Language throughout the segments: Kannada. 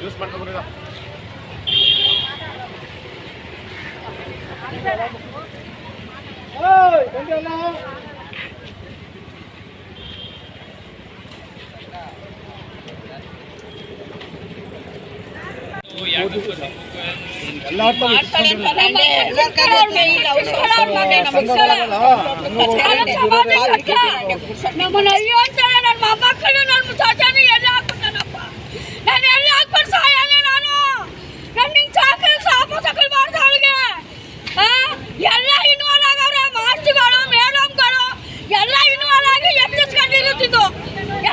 ಯೂಸ್ ಮಾಡ್ಕೊಂಡು ನಮ್ಮನ್ನ ಅಯ್ಯೋ ಅಂತಾರೆ ನನ್ನ ಮೊಮ್ಮಕ್ಕಳು ನನ್ನ ಚಾಚಾನಿ ಎಲ್ಲ ಹಾಕ್ಬಿಟ್ಟಾನಪ್ಪ. ನಾನು ಎಲ್ಲ ಹಾಕ್ಬಿಟ್ಟು ಸಾಯಲ್ಲ ನಾನು. ನನ್ನ ಹಿಂಗೆ ಚಾಕರಿ ಸಾಪು ಸಕಲ್ ಮಾಡ್ದ ಅವಳಿಗೆ ಎಲ್ಲ ಇನ್ವಾಲ್ವ್ ಆಗವ್ರೆ. ಮಾಸ್ಟರ್ಗಳು ಮೇಡಮ್ಗಳು ಎಲ್ಲ ಇನ್ವಾಲ್ವ್ ಆಗಿ ಎತ್ತಿಸ್ಕೊಂಡಿರುತ್ತಿದ್ದು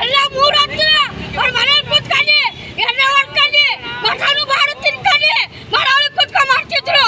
ಎಲ್ಲ 3 ಹತ್ತು ಅವ್ರ ಮನೇಲಿ ಕೂತ್ಕೊಂಡು ಎಣ್ಣೆ ಹೊಡ್ಕೊಂಡು ಮಟನು ಬಾರು ತಿನ್ಕೊಂಡು ಮಾಡೋಳಿಗೆ ಕುತ್ಕೊಂಡು ಮಾಡ್ತಿದ್ರು.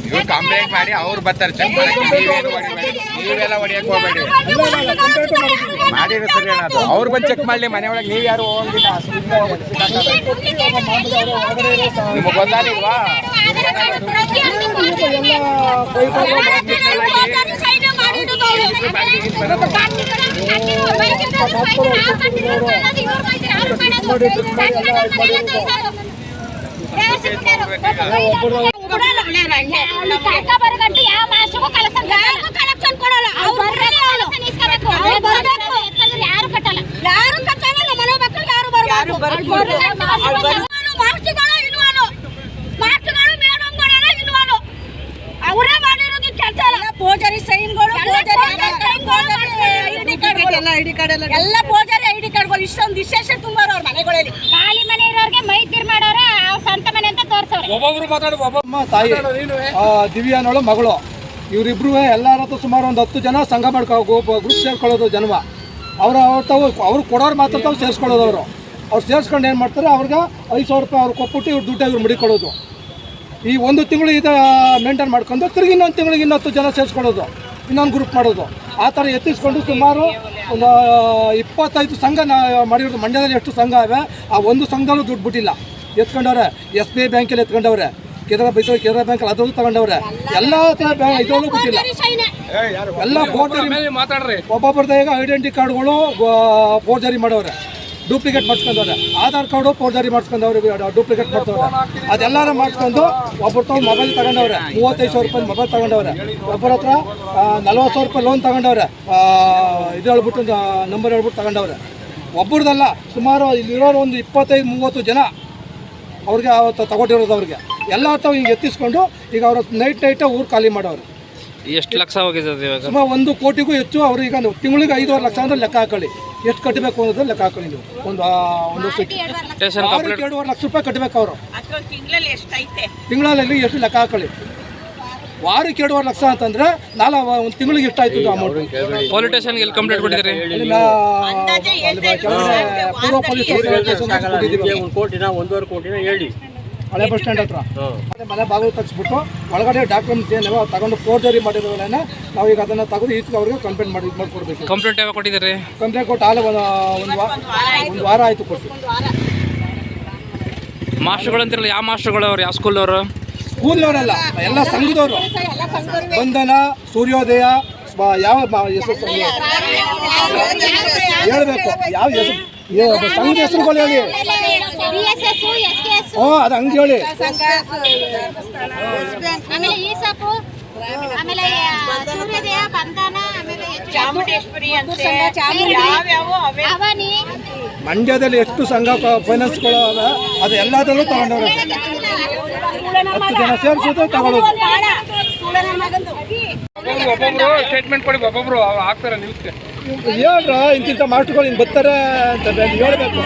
ಇವ್ರು ಕಂಪ್ಲೇಂಟ್ ಮಾಡಿ ಅವ್ರು ಬರ್ತಾರೆ ಚೆಕ್ ಮಾಡಕ್ಕೆ. ನೀವೆಲ್ಲ ಹೊಡಿಯಕ್ಕೆ ಹೋಗ್ಬೇಡಿ. ಮಾಡಿದ್ರೆ ಸರಿ ಅನ್ನೋದು ಅವ್ರು ಬಂದು ಚೆಕ್ ಮಾಡಲಿ. ಮನೆ ಒಳಗೆ ನೀವು ಯಾರು ಹೋಗಿಲ್ಲ. ನಿಮಗೆ ಗೊತ್ತಾಗಿಲ್ವಾ? ಅವರೇ ಮಾಡಿರೋದು ಕೆಲಸ. ಪೂಜಾರಿ ಸೈನ್ಗಳು ಐಡಿ ಕಾರ್ಡ್ ಎಲ್ಲ ಪೂಜಾರಿ ಐಡಿ ಕಾರ್ಡ್ಗಳು ಇಷ್ಟೊಂದು ವಿಶೇಷ ತುಂಬೋರು ಅವ್ರ ಮನೆಗಳಲ್ಲಿ. ಖಾಲಿ ಮನೆ ಇರೋರಿಗೆ ಮೈತಿರ್ ಮಾಡೋರ ಸ್ವಂತ ಮನೆ ಅಂತ ತೋರ್ಸವ್ರೆ. ಒಬ್ಬೊಬ್ರು ಮಾತಾಡುವ ಒಬ್ಬಮ್ಮ ತಾಯಿ ದಿವ್ಯಾನೋಳು ಮಗಳು ಇವರಿಬ್ರು ಎಲ್ಲರ ಹತ್ರ ಸುಮಾರು ಒಂದು 10 ಜನ ಸಂಘ ಗ್ರೂಪ್ ಸೇರ್ಕೊಳ್ಳೋದು ಜನ್ಮ. ಅವ್ರು ಕೊಡೋರು ಮಾತ್ರ ತಾವು ಸೇರಿಸ್ಕೊಳ್ಳೋದು. ಅವ್ರು ಸೇರಿಸ್ಕೊಂಡು ಏನು ಮಾಡ್ತಾರೆ, ಅವ್ರಿಗೆ 5,000 ರೂಪಾಯಿ ಅವ್ರು ಕೊಟ್ಬಿಟ್ಟು ಇವ್ರು ದುಡ್ಡು ಇವ್ರು ಮುಡಿಕೊಳ್ಳೋದು. ಈ 1 ತಿಂಗಳು ಇದು ಮೇಂಟೈನ್ ಮಾಡ್ಕೊಂಡು ತಿರುಗಿ ಇನ್ನೊಂದು ತಿಂಗಳಿಗೆ 10 ಜನ ಸೇರಿಸ್ಕೊಳ್ಳೋದು, ಇನ್ನೊಂದು ಗ್ರೂಪ್ ಮಾಡೋದು. ಆ ಥರ ಎತ್ತಿಸ್ಕೊಂಡು ಸುಮಾರು ಒಂದು 25 ಸಂಘ ಮಾಡಿರೋದು. ಮಂಡ್ಯದಲ್ಲಿ ಎಷ್ಟು ಸಂಘ ಇವೆ, ಆ ಒಂದು ಸಂಘದಲ್ಲೂ ದುಡ್ಡು ಬಿಟ್ಟಿಲ್ಲ. ಎತ್ಕೊಂಡವ್ರೆ. SBI ಬ್ಯಾಂಕಲ್ಲಿ ಎತ್ಕೊಂಡವ್ರೆ, ಕೆನರಾ ಬ್ಯಾಂಕಲ್ಲಿ ಅದರಲ್ಲೂ ತಗೊಂಡವ್ರೆ. ಎಲ್ಲ ಇದರಲ್ಲೂ ಬಿಟ್ಟಿಲ್ಲ. ಎಲ್ಲ ಫೋರ್ಜರಿ. ಒಬ್ಬೊಬ್ಬರದ ಈಗ ಐಡೆಂಟಿ ಕಾರ್ಡ್ಗಳು ಫೋರ್ಜರಿ ಮಾಡವ್ರೆ, ಡೂಪ್ಲಿಕೇಟ್ ಮಾಡಿಸ್ಕೊಂಡವ್ರೆ. ಆಧಾರ್ ಕಾರ್ಡು ಫೋರ್ಜರಿ ಮಾಡಿಸ್ಕೊಂಡವ್ರೆ, ಡೂಪ್ಲಿಕೇಟ್ ಮಾಡ್ತವ್ರೆ. ಅದೆಲ್ಲರೂ ಮಾಡಿಸ್ಕೊಂಡು ಒಬ್ಬರು ತಾವು ಮೊಬೈಲ್ ತಗೊಂಡವ್ರೆ. 35,000 ರೂಪಾಯಿ ಮೊಬೈಲ್ ತಗೊಂಡವ್ರೆ. ಒಬ್ಬರ ಹತ್ರ 40,000 ರೂಪಾಯಿ ಲೋನ್ ತಗೊಂಡವ್ರೆ. ಇದು ಹೇಳ್ಬಿಟ್ಟು ನಂಬರ್ ಹೇಳ್ಬಿಟ್ಟು ತಗೊಂಡವ್ರೆ. ಒಬ್ಬರದಲ್ಲ, ಸುಮಾರು ಇಲ್ಲಿರೋರು ಒಂದು 25-30 ಜನ ಅವ್ರಿಗೆ ಅವತ್ತು ತಗೊಂಡಿರೋದು. ಅವ್ರಿಗೆ ಎಲ್ಲ ತಾವು ಹಿಂಗೆ ಎತ್ತಿಸ್ಕೊಂಡು ಈಗ ಅವರು ನೈಟ್ ಊರು ಖಾಲಿ ಮಾಡೋರು. ಎಷ್ಟು ಲಕ್ಷ ಹೋಗಿದೆ ಸುಮಾರು 1 ಕೋಟಿಗೂ ಹೆಚ್ಚು. ಅವರು ಈಗ ತಿಂಗಳಿಗೆ 5.5 ಲಕ್ಷ ಅಂದ್ರೆ ಲೆಕ್ಕ ಹಾಕೊಳ್ಳಿ, ಎಷ್ಟು ಕಟ್ಟಬೇಕು ಅನ್ನೋದು ಲೆಕ್ಕ ಹಾಕೊಳ್ಳಿ. ನೀವು ಒಂದು ವರ್ಷಕ್ಕೆ 2.5 ಲಕ್ಷ ರೂಪಾಯಿ ಕಟ್ಟಬೇಕು ಅವರು. ತಿಂಗಳಲ್ಲಿ ಎಷ್ಟು ಲೆಕ್ಕ ಹಾಕೊಳ್ಳಿ. ವಾರಕ್ಕೆ 2.5 ಲಕ್ಷ ಅಂತಂದ್ರೆ ಒಂದು ತಿಂಗಳಿಗೆ ಎಷ್ಟು ಆಯ್ತು ಅಮೌಂಟ್. ಪೊಲೀಸ್ ಸ್ಟೇಷನ್ಗೆ ಎಲ್ಲಿ ಕಂಪ್ಲೇಂಟ್ ಕೊಟ್ಟಿದ್ದೀರಿ? ಪೂರ್ವ ಪೊಲೀಸ್ ಹೇಳಿ ಹಳೆ ಬಸ್ ಸ್ಟ್ಯಾಂಡ್ ಹತ್ರ ಮನೆ ಬಾಗಿಲು ತಗ್ಸ್ಬಿಟ್ಟು ಒಳಗಡೆ ಡಾಕ್ಯುಮೆಂಟ್ಸ್ ಏನಿವೆ ತಗೊಂಡು ಫೋರ್ಜರಿ ಮಾಡಿರೋದನ್ನ ನಾವು ಈಗ ಅದನ್ನು ತೆಗೆದು ಈಚೆಗೆ ಅವ್ರಿಗೆ ಕಂಪ್ಲೇಂಟ್ ಮಾಡಿಕೊಡ್ಬೇಕು. ಕಂಪ್ಲೇಂಟ್ ಯಾವಾಗ ಕೊಟ್ಟಿದ್ದೀರಿ? ಕಂಪ್ಲೇಂಟ್ ಕೊಟ್ಟು ಆಲೆ ಒಂದು ವಾರ ಆಯಿತು ಕೊಟ್ಟು. ಮಾಸ್ಟರ್ಗಳು ಅಂತಿರಲ್ಲ, ಯಾವ ಮಾಸ್ಟರ್ಗಳು ಅವ್ರು? ಯಾವ ಸ್ಕೂಲ್ನವರು? ಸ್ಕೂಲ್ನವರಲ್ಲ, ಎಲ್ಲ ಸಂಘದವರು. ಬಂಧನ, ಸೂರ್ಯೋದಯ, ಯಾವ ಹೆಸರು ಹೇಳ್ಬೇಕು, ಯಾವ ಹೆಸರು ಸಂಘದ ಹೆಸರುಗಳು ಹೇಳಿ. ಅದು ಹಂಗೆ ಹೇಳಿ. ಮಂಡ್ಯದಲ್ಲಿ ಎಷ್ಟು ಸಂಘ ಫೈನಾನ್ಸ್ಗಳು ಅವೆ, ಅದು ಎಲ್ಲದರಲ್ಲೂ ತಗೊಂಡವ್ರೆ. 10 ಜನ ಸೇರಿಸೋದು ತಗೊಳ್ಳೋದು. ಒಬ್ಬೊಬ್ರು ಸ್ಟೇಟ್ಮೆಂಟ್ ಕೊಡಿ, ಒಬ್ಬೊಬ್ರು ಹಾಕ್ತಾರೆ ನ್ಯೂಸ್ಗೆ. ಹೇಳ್ರ ಇಂತಿಂಥ ಮಾಸ್ಟರ್ಗಳು ಹಿಂಗೆ ಬರ್ತಾರೆ ಅಂತ ಹೇಳ್ಬೇಕು.